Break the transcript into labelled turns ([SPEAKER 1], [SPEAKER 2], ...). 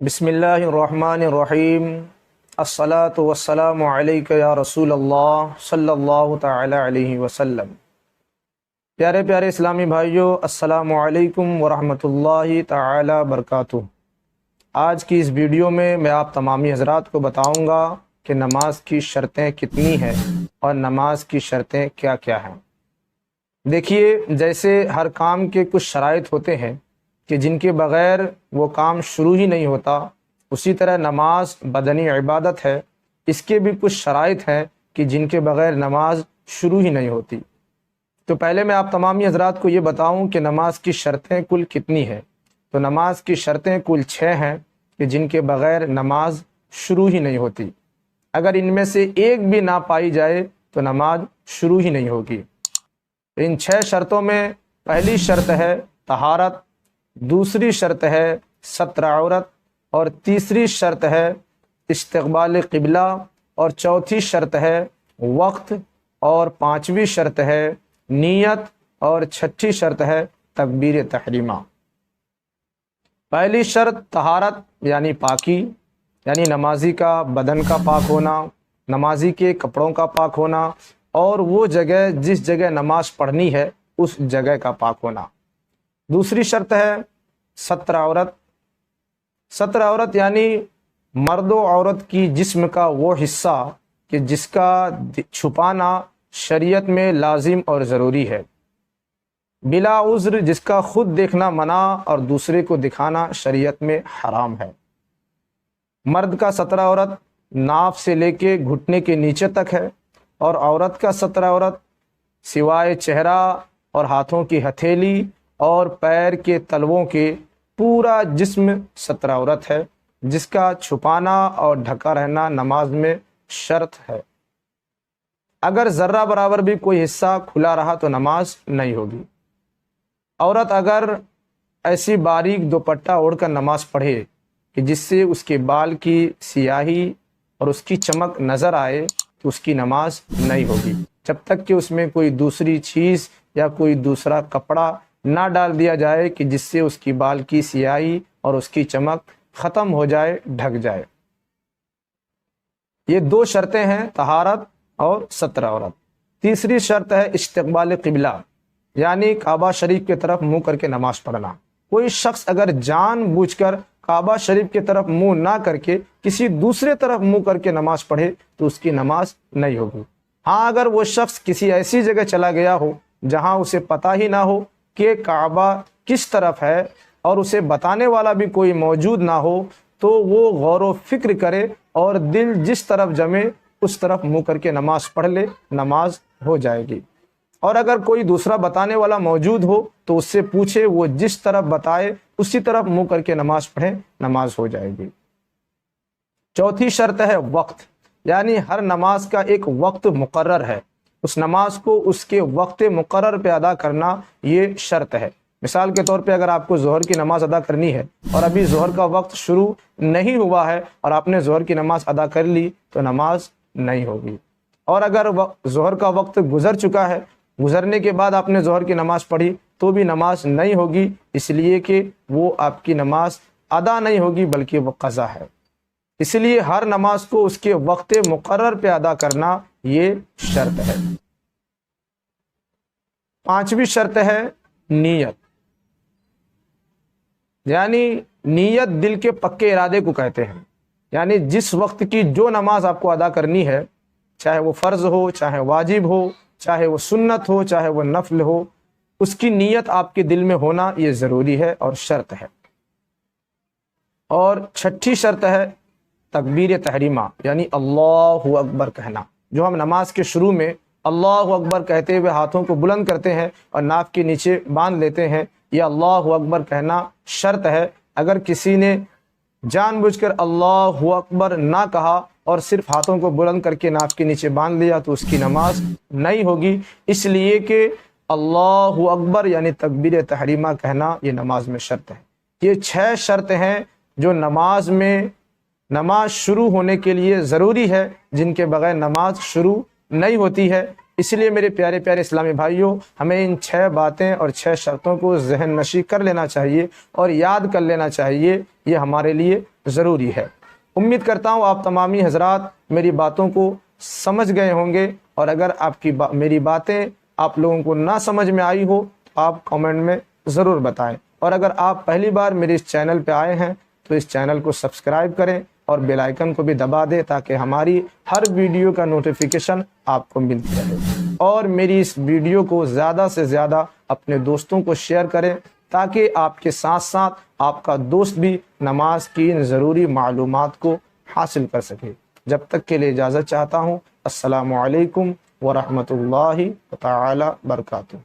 [SPEAKER 1] بسم اللہ الرحمن الرحیم الصلاۃ والسلام علیک یا رسول اللہ صلی اللہ تعالی علیہ وسلم۔ پیارے پیارے اسلامی بھائیوں، السلام علیکم ورحمۃ اللہ تعالی وبرکاتہ۔ آج کی اس ویڈیو میں آپ تمامی حضرات کو بتاؤں گا کہ نماز کی شرطیں کتنی ہیں اور نماز کی شرطیں کیا کیا ہیں۔ دیکھیے، جیسے ہر کام کے کچھ شرائط ہوتے ہیں کہ جن کے بغیر وہ کام شروع ہی نہیں ہوتا، اسی طرح نماز بدنی عبادت ہے، اس کے بھی کچھ شرائط ہیں کہ جن کے بغیر نماز شروع ہی نہیں ہوتی۔ تو پہلے میں آپ تمامی حضرات کو یہ بتاؤں کہ نماز کی شرطیں کل کتنی ہیں۔ تو نماز کی شرطیں کل 6 ہیں کہ جن کے بغیر نماز شروع ہی نہیں ہوتی۔ اگر ان میں سے ایک بھی نہ پائی جائے تو نماز شروع ہی نہیں ہوگی۔ ان 6 شرطوں میں پہلی شرط ہے طہارت، دوسری شرط ہے ستر عورت، اور تیسری شرط ہے استقبال قبلہ، اور چوتھی شرط ہے وقت، اور پانچویں شرط ہے نیت، اور چھٹی شرط ہے تکبیر تحریمہ۔ پہلی شرط طہارت یعنی پاکی، یعنی نمازی کا بدن کا پاک ہونا، نمازی کے کپڑوں کا پاک ہونا، اور وہ جگہ جس جگہ نماز پڑھنی ہے اس جگہ کا پاک ہونا۔ دوسری شرط ہے ستر عورت۔ ستر عورت یعنی مرد و عورت کی جسم کا وہ حصہ کہ جس کا چھپانا شریعت میں لازم اور ضروری ہے، بلا عذر، جس کا خود دیکھنا منع اور دوسرے کو دکھانا شریعت میں حرام ہے۔ مرد کا ستر عورت ناف سے لے کے گھٹنے کے نیچے تک ہے، اور عورت کا ستر عورت سوائے چہرہ اور ہاتھوں کی ہتھیلی اور پیر کے تلووں کے پورا جسم ستر عورت ہے، جس کا چھپانا اور ڈھکا رہنا نماز میں شرط ہے۔ اگر ذرہ برابر بھی کوئی حصہ کھلا رہا تو نماز نہیں ہوگی۔ عورت اگر ایسی باریک دوپٹہ اوڑھ کر نماز پڑھے کہ جس سے اس کے بال کی سیاہی اور اس کی چمک نظر آئے تو اس کی نماز نہیں ہوگی، جب تک کہ اس میں کوئی دوسری چیز یا کوئی دوسرا کپڑا نہ ڈال دیا جائے کہ جس سے اس کی بال کی سیاہی اور اس کی چمک ختم ہو جائے، ڈھک جائے۔ یہ 2 شرطیں ہیں، طہارت اور ستر عورت۔ تیسری شرط ہے استقبال قبلہ، یعنی کعبہ شریف کی طرف منہ کر کے نماز پڑھنا۔ کوئی شخص اگر جان بوجھ کر کعبہ شریف کی طرف منہ نہ کر کے کسی دوسرے طرف منہ کر کے نماز پڑھے تو اس کی نماز نہیں ہوگی۔ ہاں، اگر وہ شخص کسی ایسی جگہ چلا گیا ہو جہاں اسے پتہ ہی نہ ہو کہ کعبہ کس طرف ہے اور اسے بتانے والا بھی کوئی موجود نہ ہو، تو وہ غور و فکر کرے اور دل جس طرف جمے اس طرف منہ کر کے نماز پڑھ لے، نماز ہو جائے گی۔ اور اگر کوئی دوسرا بتانے والا موجود ہو تو اس سے پوچھے، وہ جس طرف بتائے اسی طرف منہ کر کے نماز پڑھے، نماز ہو جائے گی۔ چوتھی شرط ہے وقت، یعنی ہر نماز کا ایک وقت مقرر ہے، اس نماز کو اس کے وقت مقرر پہ ادا کرنا یہ شرط ہے۔ مثال کے طور پہ اگر آپ کو ظہر کی نماز ادا کرنی ہے اور ابھی ظہر کا وقت شروع نہیں ہوا ہے اور آپ نے ظہر کی نماز ادا کر لی تو نماز نہیں ہوگی۔ اور اگر ظہر کا وقت گزر چکا ہے، گزرنے کے بعد آپ نے ظہر کی نماز پڑھی تو بھی نماز نہیں ہوگی، اس لیے کہ وہ آپ کی نماز ادا نہیں ہوگی بلکہ وہ قضا ہے۔ اس لیے ہر نماز کو اس کے وقت مقرر پہ ادا کرنا یہ شرط ہے۔ پانچویں شرط ہے نیت، یعنی نیت دل کے پکے ارادے کو کہتے ہیں۔ یعنی جس وقت کی جو نماز آپ کو ادا کرنی ہے، چاہے وہ فرض ہو، چاہے واجب ہو، چاہے وہ سنت ہو، چاہے وہ نفل ہو، اس کی نیت آپ کے دل میں ہونا یہ ضروری ہے اور شرط ہے۔ اور چھٹی شرط ہے تکبیر تحریمہ، یعنی اللہ اکبر کہنا۔ جو ہم نماز کے شروع میں اللہ اکبر کہتے ہوئے ہاتھوں کو بلند کرتے ہیں اور ناف کے نیچے باندھ لیتے ہیں، یہ اللہ اکبر کہنا شرط ہے۔ اگر کسی نے جان بوجھ کر اللہ اکبر نہ کہا اور صرف ہاتھوں کو بلند کر کے ناف کے نیچے باندھ لیا تو اس کی نماز نہیں ہوگی، اس لیے کہ اللہ اکبر یعنی تکبیر تحریمہ کہنا یہ نماز میں شرط ہے۔ یہ 6 شرط ہیں جو نماز شروع ہونے کے لیے ضروری ہے، جن کے بغیر نماز شروع نہیں ہوتی ہے۔ اس لیے میرے پیارے پیارے اسلامی بھائیوں، ہمیں ان 6 باتیں اور 6 شرطوں کو ذہن نشی کر لینا چاہیے اور یاد کر لینا چاہیے، یہ ہمارے لیے ضروری ہے۔ امید کرتا ہوں آپ تمامی حضرات میری باتوں کو سمجھ گئے ہوں گے، اور اگر میری باتیں آپ لوگوں کو نہ سمجھ میں آئی ہو تو آپ کامنٹ میں ضرور بتائیں، اور اگر آپ پہلی بار میرے اس چینل پہ آئے ہیں تو اس چینل کو سبسکرائب کریں اور بیل آئیکن کو بھی دبا دیں تاکہ ہماری ہر ویڈیو کا نوٹیفیکیشن آپ کو ملتی رہے، اور میری اس ویڈیو کو زیادہ سے زیادہ اپنے دوستوں کو شیئر کریں تاکہ آپ کے ساتھ ساتھ آپ کا دوست بھی نماز کی ان ضروری معلومات کو حاصل کر سکے۔ جب تک کے لیے اجازت چاہتا ہوں۔ السلام علیکم ورحمۃ اللہ تعالی وبرکاتہ۔